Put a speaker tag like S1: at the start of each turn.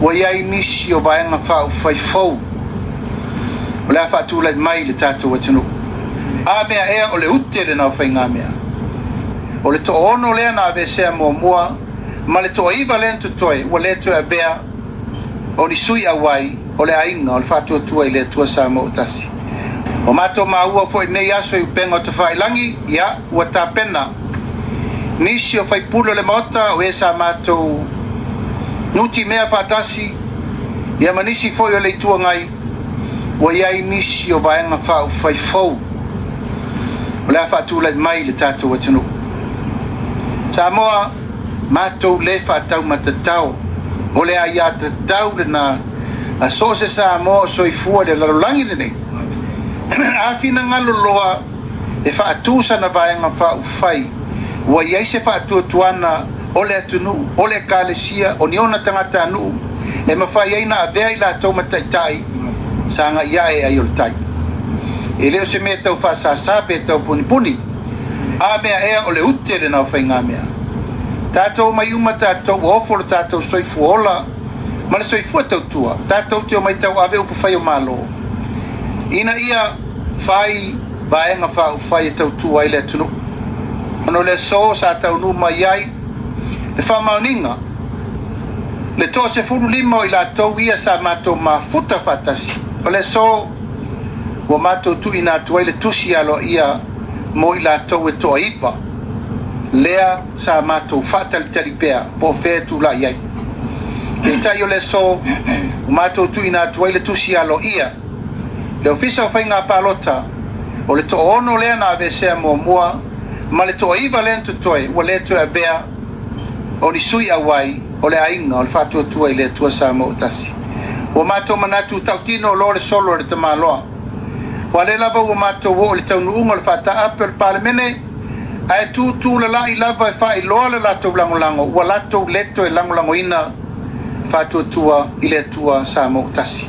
S1: wa iai nisi o vaenga whaufau o le awha tūlai mai le tātou atinu a mea ea o le ute le nau whainga mea o le to ono lea na avesea mua ma le to iwa le toi wa le to bea o ni sui awai o le ainga o le whatua tua i le tua sa mo utasi o mato maua fo nei aso i upenga o te whailangi ia ua tāpena nisi o whaipulo le maota o e sa mato nuti mea whatasi ia manisi foi o le tua ngai wa iai nisi o vaenga whaufau o le awhatūlai mai le tātou atinu Samoa matou le whatau matatau o le aia tatau le na a so se Samoa soifua le larolangi le nei a fina ngalo loa e whaatusa na vaenga whaufai wa iai se whaatuatuana o le atunu o le kalesia o ni ona tangata anu e mawhai aina a vea i la tau mataitai sanga ia e ai o le tai e leo se mea tau whaasasa pe tau punipuni a mea ea o le ute le nau whainga mea tātou mai uma tātou ofo le tātou soifu ola ma le soifua tau tua tātou teo mai tau ave upu whai o malo ina ia whai vaenga whau whai e tau tua i le atunu ono le so sa tau nu mai ai le whamauninga le toa se furu lima o i la tau ia sa matou mafuta whatasi o le so wa matou tu ina tuai le tusi alo ia mo i la tau e toa iwa lea sa matou whatalitari pea po whetu la iai e tai o le so o matou tu ina tuai le tusi alo ia le ofisa o whainga palota o le toa ono lea na avesea mua ma le toa iwa le toi wa le toa bea o ni sui awai o le ainga o le whatua tua i le tua sa mo utasi o matou manatu tautino lo le solo le tamaloa wa le lava o matou o le taunu unga le whata ape le palemene ai tu la la i lava e whai loa le latou langolango wa latou leto e langolango ina whatua tua i le tua sa mo utasi